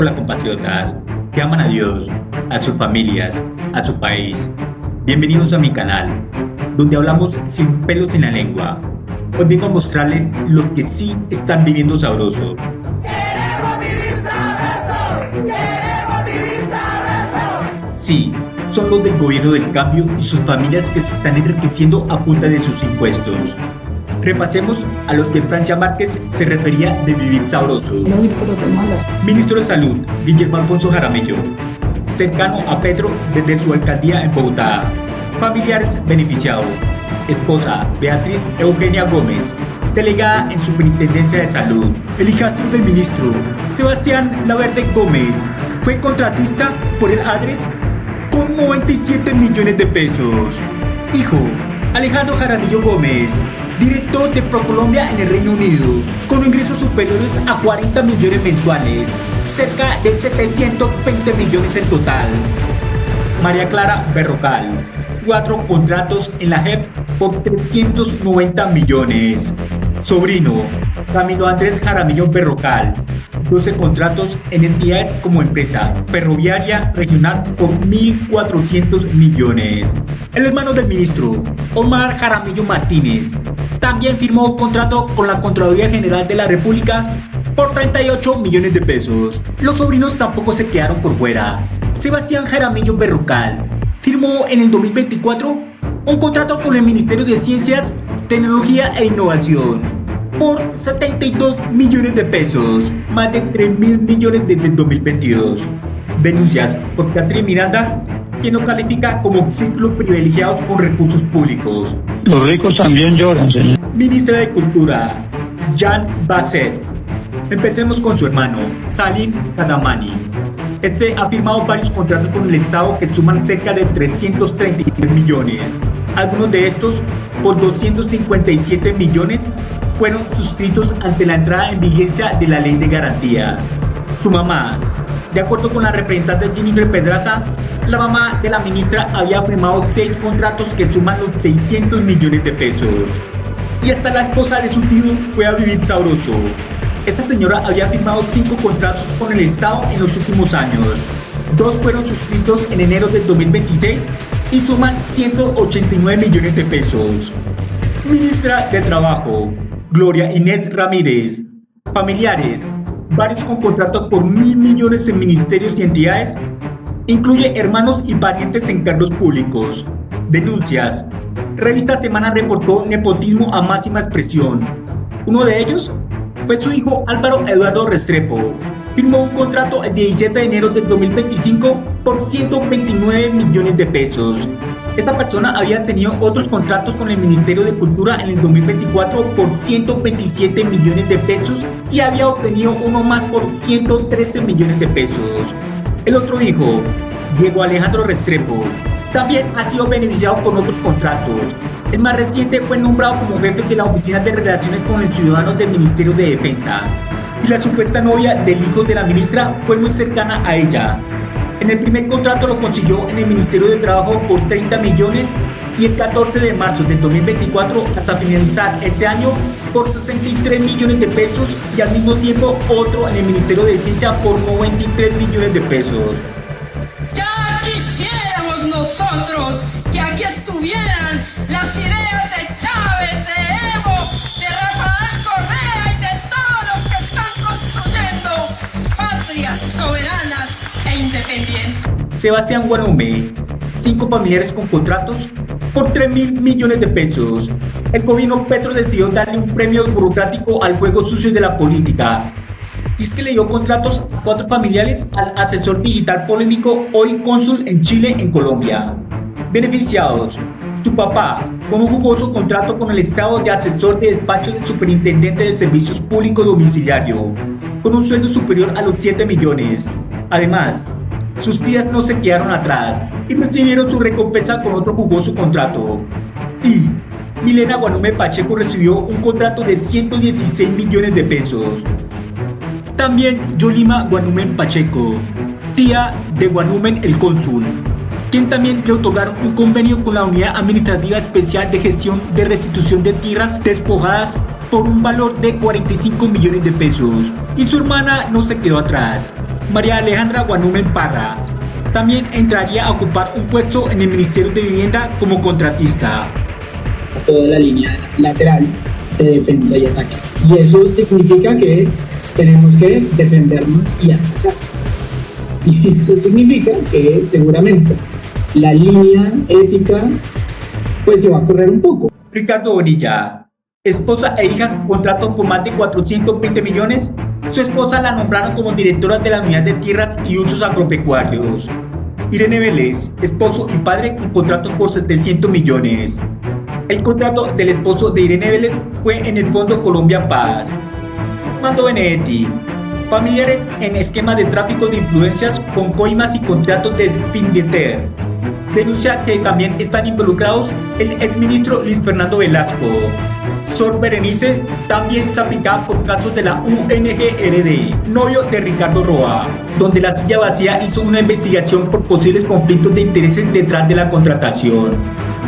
Hola compatriotas que aman a Dios, a sus familias, a su país. Bienvenidos a mi canal, donde hablamos sin pelos en la lengua. Hoy vengo a mostrarles lo que sí están viviendo sabroso. ¡Queremos vivir sabroso! ¡Queremos vivir sabroso! Sí, son los del gobierno del cambio y sus familias que se están enriqueciendo a punta de sus impuestos. Repasemos a los que Francia Márquez se refería de vivir sabroso. Ministro de Salud, Guillermo Alfonso Jaramillo, cercano a Petro desde su alcaldía en Bogotá. Familiares beneficiados. Esposa, Beatriz Eugenia Gómez, delegada en Superintendencia de Salud. El hijastro del ministro, Sebastián Laverde Gómez, fue contratista por el ADRES con 97 millones de pesos. Hijo, Alejandro Jaramillo Gómez, director de ProColombia en el Reino Unido, con ingresos superiores a 40 millones mensuales, cerca de 720 millones en total. María Clara Berrocal, 4 contratos en la JEP por 390 millones. Sobrino, Camilo Andrés Jaramillo Berrocal, 12 contratos en entidades como empresa ferroviaria regional por 1.400 millones. El hermano del ministro, Omar Jaramillo Martínez, también firmó contrato con la Contraloría General de la República por 38 millones de pesos. Los sobrinos tampoco se quedaron por fuera. Sebastián Jaramillo Berrocal firmó en el 2024 un contrato con el Ministerio de Ciencias, Tecnología e Innovación por 72 millones de pesos, más de 3.000 millones desde el 2022. Denuncias por Catherine Miranda, quien lo califica como círculos privilegiados con recursos públicos. Los ricos también lloran, señor. Ministra de Cultura, Jean Basset. Empecemos con su hermano, Salim Kadamani. Este ha firmado varios contratos con el Estado que suman cerca de 333 millones. Algunos de estos, por 257 millones, fueron suscritos ante la entrada en vigencia de la Ley de Garantía. Su mamá, de acuerdo con la representante Jennifer Pedraza, la mamá de la ministra había firmado 6 contratos que suman los 600 millones de pesos. Y hasta la esposa de su tío fue a vivir sabroso. Esta señora había firmado 5 contratos con el Estado en los últimos años. 2 fueron suscritos en enero del 2026 y suman 189 millones de pesos. Ministra de Trabajo, Gloria Inés Ramírez. Familiares, varios con contratos por 1.000 millones en ministerios y entidades. Incluye hermanos y parientes en cargos públicos. Denuncias. Revista Semana reportó nepotismo a máxima expresión. Uno de ellos fue su hijo Álvaro Eduardo Restrepo. Firmó un contrato el 17 de enero del 2025 por 129 millones de pesos. Esta persona había tenido otros contratos con el Ministerio de Cultura en el 2024 por 127 millones de pesos y había obtenido uno más por 113 millones de pesos. El otro hijo, Diego Alejandro Restrepo, también ha sido beneficiado con otros contratos. El más reciente fue nombrado como jefe de la Oficina de Relaciones con los Ciudadanos del Ministerio de Defensa. Y la supuesta novia del hijo de la ministra fue muy cercana a ella. En el primer contrato lo consiguió en el Ministerio de Trabajo por 30 millones y el 14 de marzo del 2024 hasta finalizar ese año por 63 millones de pesos y al mismo tiempo otro en el Ministerio de Ciencia por 93 millones de pesos. Ya quisiéramos nosotros que aquí estuvieran las ideas de Chávez, de Evo, de Rafael Correa y de todos los que están construyendo patrias soberanas e independientes. Sebastián Guanume, 5 familiares con contratos por 3.000 millones de pesos. El gobierno Petro decidió darle un premio burocrático al juego sucio de la política. Y es que le dio contratos a 4 familiares al asesor digital polémico, hoy cónsul en Chile, en Colombia. Beneficiados: su papá, con un jugoso contrato con el Estado de asesor de despacho del superintendente de servicios públicos domiciliario, con un sueldo superior a los 7 millones. Además, sus tías no se quedaron atrás y recibieron su recompensa con otro jugoso contrato. Y Milena Guanume Pacheco recibió un contrato de 116 millones de pesos. También Yolima Guanumen Pacheco, tía de Guanumen el cónsul, quien también le otorgaron un convenio con la Unidad Administrativa Especial de Gestión de Restitución de Tierras Despojadas por un valor de 45 millones de pesos. Y su hermana no se quedó atrás. María Alejandra Guanumen Parra también entraría a ocupar un puesto en el Ministerio de Vivienda como contratista. Toda la línea lateral de defensa y ataque. Y eso significa que tenemos que defendernos y atacar. Y eso significa que seguramente la línea ética pues se va a correr un poco. Ricardo Bonilla, esposa e hija contrato por más de 420 millones. Su esposa la nombraron como directora de la Unidad de Tierras y Usos Agropecuarios. Irene Vélez, esposo y padre con contrato por 700 millones. El contrato del esposo de Irene Vélez fue en el Fondo Colombia Paz. Armando Benedetti, familiares en esquemas de tráfico de influencias con coimas y contratos de Fingeter. Denuncia que también están involucrados el exministro Luis Fernando Velasco. Sor Berenice también salpicada por casos de la UNGRD, novio de Ricardo Roa, donde la silla vacía hizo una investigación por posibles conflictos de intereses detrás de la contratación.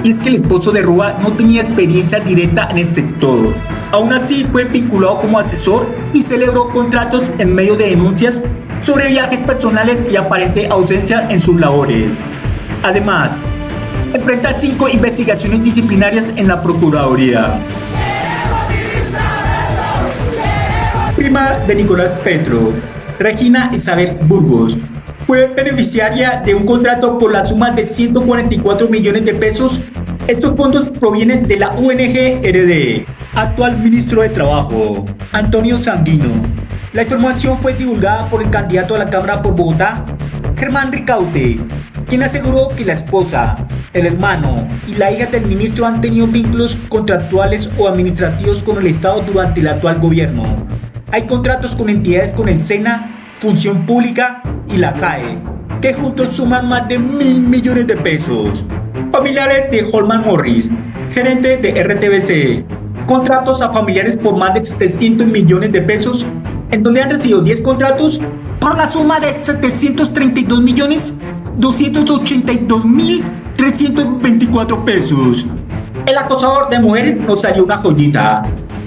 Y es que el esposo de Roa no tenía experiencia directa en el sector. Aún así fue vinculado como asesor y celebró contratos en medio de denuncias sobre viajes personales y aparente ausencia en sus labores. Además, enfrenta 5 investigaciones disciplinarias en la Procuraduría. Prima de Nicolás Petro, Regina Isabel Burgos, fue beneficiaria de un contrato por la suma de 144 millones de pesos. Estos fondos provienen de la UNGRD. Actual ministro de Trabajo, Antonio Sanguino. La información fue divulgada por el candidato a la Cámara por Bogotá, Germán Ricaute, quien aseguró que la esposa, el hermano y la hija del ministro han tenido vínculos contractuales o administrativos con el Estado durante el actual gobierno. Hay contratos con entidades con el SENA, Función Pública y la SAE, que juntos suman más de 1.000 millones de pesos. Familiares de Holman Morris, gerente de RTBC, contratos a familiares por más de 700 millones de pesos, en donde han recibido 10 contratos por la suma de 732.282.324 pesos. El acosador de mujeres nos salió una joyita,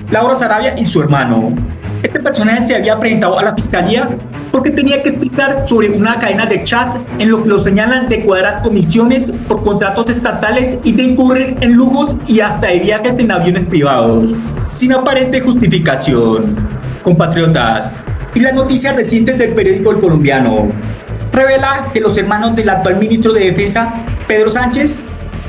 Laura Sarabia y su hermano. Este personaje se había presentado a la fiscalía porque tenía que explicar sobre una cadena de chat en lo que lo señalan de cuadrar comisiones por contratos estatales y de incurrir en lujos y hasta de viajes en aviones privados, sin aparente justificación. Compatriotas, y las noticias recientes del periódico El Colombiano revela que los hermanos del actual ministro de Defensa, Pedro Sánchez,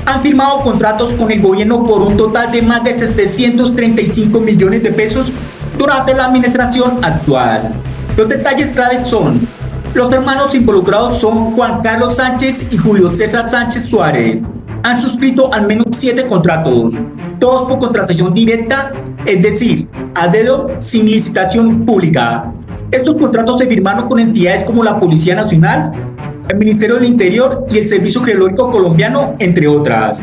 han firmado contratos con el gobierno por un total de más de 735 millones de pesos durante la administración actual. Los detalles claves son: los hermanos involucrados son Juan Carlos Sánchez y Julio César Sánchez Suárez. Han suscrito al menos 7 contratos, todos por contratación directa, es decir, a dedo, sin licitación pública. Estos contratos se firmaron con entidades como la Policía Nacional, el Ministerio del Interior y el Servicio Geológico Colombiano, entre otras.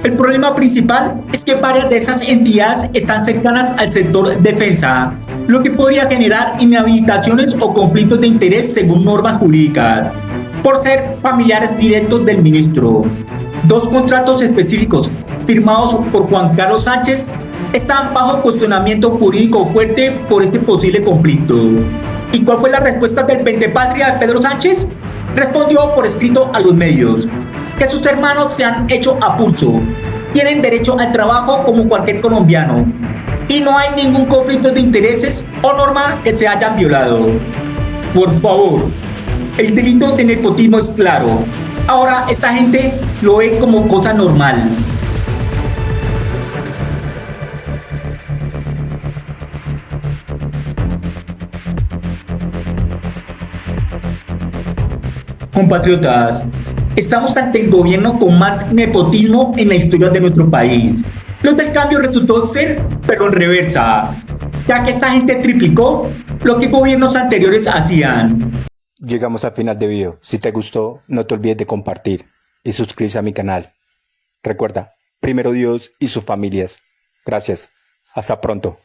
El problema principal es que varias de esas entidades están cercanas al sector defensa, lo que podría generar inhabilitaciones o conflictos de interés según normas jurídicas, por ser familiares directos del ministro. 2 contratos específicos firmados por Juan Carlos Sánchez están bajo cuestionamiento jurídico fuerte por este posible conflicto. ¿Y cuál fue la respuesta del pentepatria de Pedro Sánchez? Respondió por escrito a los medios que sus hermanos se han hecho a pulso, tienen derecho al trabajo como cualquier colombiano y no hay ningún conflicto de intereses o norma que se hayan violado. Por favor, el delito de nepotismo es claro. Ahora esta gente lo ve como cosa normal. Compatriotas, estamos ante el gobierno con más nepotismo en la historia de nuestro país. Los del cambio resultó ser, pero en reversa, ya que esta gente triplicó lo que gobiernos anteriores hacían. Llegamos al final del video. Si te gustó, no te olvides de compartir y suscribirse a mi canal. Recuerda, primero Dios y sus familias. Gracias. Hasta pronto.